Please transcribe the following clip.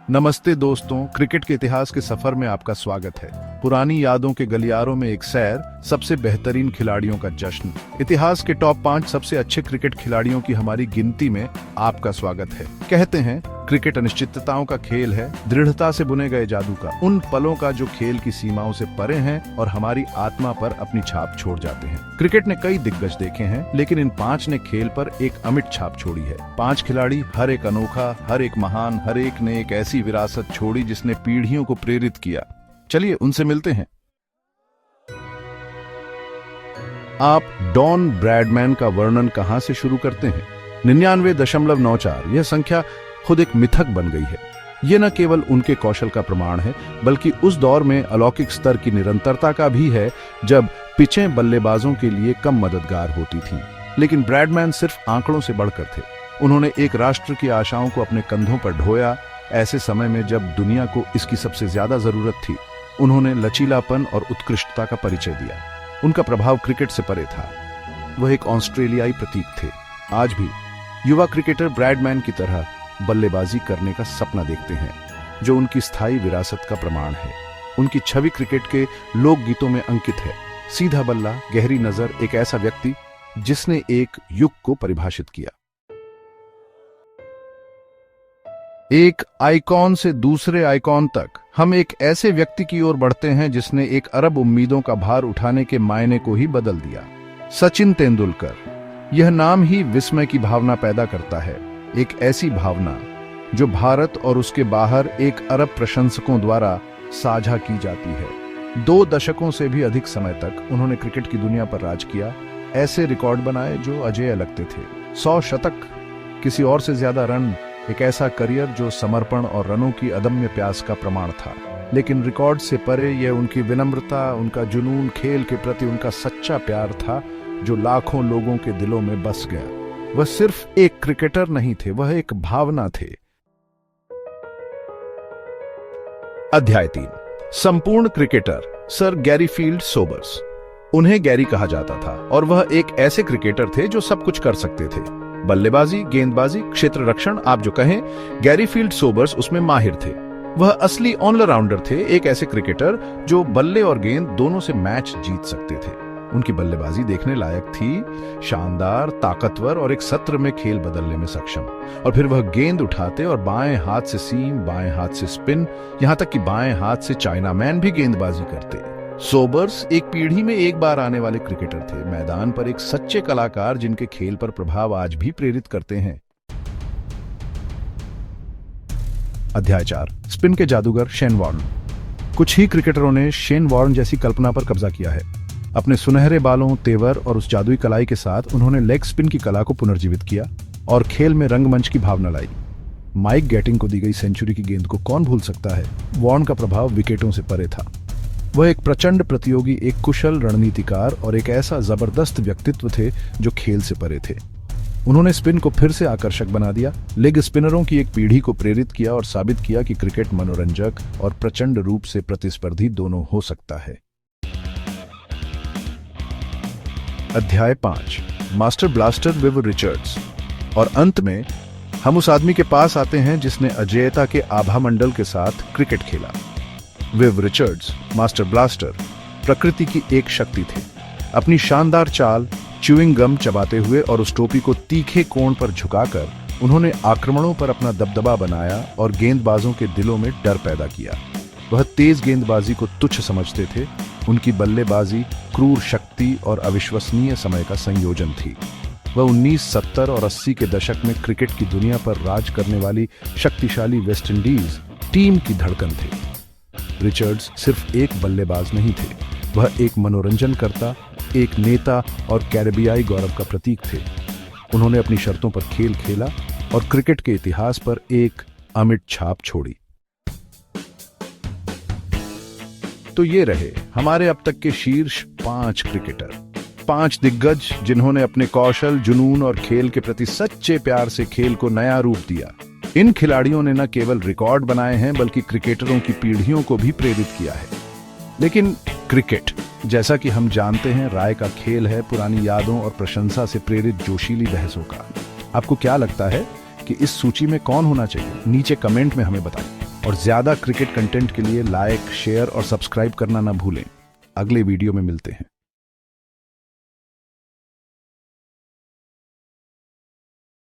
नमस्ते दोस्तों, क्रिकेट के इतिहास के सफर में आपका स्वागत है। पुरानी यादों के गलियारों में एक सैर, सबसे बेहतरीन खिलाड़ियों का जश्न। इतिहास के टॉप 5 सबसे अच्छे क्रिकेट खिलाड़ियों की हमारी गिनती में आपका स्वागत है। कहते हैं क्रिकेट अनिश्चितताओं का खेल है, दृढ़ता से बुने गए जादू का, उन पलों का जो खेल की सीमाओं से परे हैं और हमारी आत्मा पर अपनी छाप छोड़ जाते हैं। क्रिकेट ने कई दिग्गज देखे हैं, लेकिन इन 5 ने खेल पर एक अमिट छाप छोड़ी है। 5 खिलाड़ी, हर एक अनोखा, हर एक महान, हर एक ने एक ऐसी विरासत छोड़ी जिसने पीढ़ियों को प्रेरित किया। चलिए उनसे मिलते हैं। आप डॉन ब्रैडमैन का वर्णन कहां से शुरू करते हैं? 99.94 यह संख्या खुद एक मिथक बन गई है। यह न केवल उनके कौशल का प्रमाण है, बल्कि उस दौर में अलौकिक स्तर की निरंतरता का भी है जब पिचें बल्लेबाजों के लिए कम मददगार होती थीं। लेकिन ब्रैडमैन सिर्फ आंकड़ों से बढ़कर थे। उन्होंने एक राष्ट्र की आशाओं को अपने कंधों पर ढोया, ऐसे समय में जब दुनिया को इसकी सबसे ज्यादा जरूरत थी। उन्होंने लचीलापन और उत्कृष्टता का परिचय दिया। उनका प्रभाव क्रिकेट से परे था। वह एक ऑस्ट्रेलियाई प्रतीक थे। आज भी युवा क्रिकेटर ब्रैडमैन की तरह बल्लेबाजी करने का सपना देखते हैं, जो उनकी स्थायी विरासत का प्रमाण है। उनकी छवि क्रिकेट के लोकगीतों में अंकित है। सीधा बल्ला, गहरी नजर, एक ऐसा व्यक्ति जिसने एक युग को परिभाषित किया। एक आइकॉन से दूसरे आइकॉन तक हम एक ऐसे व्यक्ति की ओर बढ़ते हैं जिसने 1 अरब उम्मीदों का भार उठाने के मायने को ही बदल दिया। सचिन तेंदुलकर। यह नाम ही विस्मय की भावना पैदा करता है, एक ऐसी भावना जो भारत और उसके बाहर 1 अरब प्रशंसकों द्वारा साझा की जाती है। 2 दशकों से भी अधिक समय तक उन्होंने क्रिकेट की दुनिया पर राज किया, ऐसे रिकॉर्ड बनाए जो अजेय लगते थे। 100 शतक, किसी और से ज्यादा रन, एक ऐसा करियर जो समर्पण और रनों की अदम्य प्यास का प्रमाण था। लेकिन रिकॉर्ड से परे यह उनकी विनम्रता, उनका जुनून, खेल के प्रति उनका सच्चा प्यार था जो लाखों लोगों के दिलों में बस गया। वह सिर्फ एक क्रिकेटर नहीं थे, वह एक भावना थे। अध्याय 3, संपूर्ण क्रिकेटर, सर गैरीफील्ड सोबर्स। उन्हें गैरी कहा जाता था और वह एक ऐसे क्रिकेटर थे जो सब कुछ कर सकते थे। बल्लेबाजी, गेंदबाजी, क्षेत्र रक्षण, आप जो कहें, गैरीफील्ड सोबर्स उसमें माहिर थे। वह असली ऑलराउंडर थे, एक ऐसे क्रिकेटर जो बल्ले और गेंद दोनों से मैच जीत सकते थे। उनकी बल्लेबाजी देखने लायक थी, शानदार, ताकतवर और एक सत्र में खेल बदलने में सक्षम। और फिर वह गेंद उठाते और बाएं हाथ से सीम, बाएं हाथ से स्पिन, यहां तक कि बाएं हाथ से चाइना मैन भी गेंदबाजी करते। सोबर्स एक पीढ़ी में एक बार आने वाले क्रिकेटर थे, मैदान पर एक सच्चे कलाकार जिनके खेल पर प्रभाव आज भी प्रेरित करते हैं। अध्याय 4, स्पिन के जादूगर शेन वॉर्न। कुछ ही क्रिकेटरों ने शेन वॉर्न जैसी कल्पना पर कब्जा किया है। अपने सुनहरे बालों, तेवर और उस जादुई कलाई के साथ उन्होंने लेग स्पिन की कला को पुनर्जीवित किया और खेल में रंगमंच की भावना लाई। माइक गैटिंग को दी गई सेंचुरी की गेंद को कौन भूल सकता है? वॉर्न का प्रभाव विकेटों से परे था। वह एक प्रचंड प्रतियोगी, एक कुशल रणनीतिकार और एक ऐसा जबरदस्त व्यक्तित्व थे जो खेल से परे थे। उन्होंने स्पिन को फिर से आकर्षक बना दिया, लेग स्पिनरों की एक पीढ़ी को प्रेरित किया और साबित किया कि क्रिकेट मनोरंजक और प्रचंड रूप से प्रतिस्पर्धी दोनों हो सकता है। अध्याय 5, मास्टर ब्लास्टर विव रिचर्ड्स। और अंत में हम उस आदमी के पास आते हैं जिसने अजेयता के आभा मंडल के साथ क्रिकेट खेला। विव रिचर्ड्स, मास्टर ब्लास्टर, प्रकृति की एक शक्ति थे। अपनी शानदार चाल, च्यूइंग गम चबाते हुए और उस टोपी को तीखे कोण पर झुकाकर उन्होंने आक्रमणों पर अपना दबदबा बनाया और गेंदबाजों के दिलों में डर पैदा किया। वह तेज गेंदबाजी को तुच्छ समझते थे। उनकी बल्लेबाजी क्रूर शक्ति और अविश्वसनीय समय का संयोजन थी। वह 1970 और 80 के दशक में क्रिकेट की दुनिया पर राज करने वाली शक्तिशाली वेस्टइंडीज टीम की धड़कन थे। रिचर्ड्स सिर्फ एक बल्लेबाज नहीं थे, वह एक मनोरंजनकर्ता, एक नेता और कैरेबियाई गौरव का प्रतीक थे। उन्होंने अपनी शर्तों पर खेल खेला और क्रिकेट के इतिहास पर एक अमिट छाप छोड़ी। तो ये रहे हमारे अब तक के शीर्ष 5 क्रिकेटर, 5 दिग्गज जिन्होंने अपने कौशल, जुनून और खेल के प्रति सच्चे प्यार से खेल को नया रूप दिया। इन खिलाड़ियों ने न केवल रिकॉर्ड बनाए हैं, बल्कि क्रिकेटरों की पीढ़ियों को भी प्रेरित किया है। लेकिन क्रिकेट, जैसा कि हम जानते हैं, राय का खेल है, पुरानी यादों और प्रशंसा से प्रेरित जोशीली बहसों का। आपको क्या लगता है कि इस सूची में कौन होना चाहिए? नीचे कमेंट में हमें बताएं। और ज्यादा क्रिकेट कंटेंट के लिए लाइक, शेयर और सब्सक्राइब करना ना भूलें। अगले वीडियो में मिलते हैं।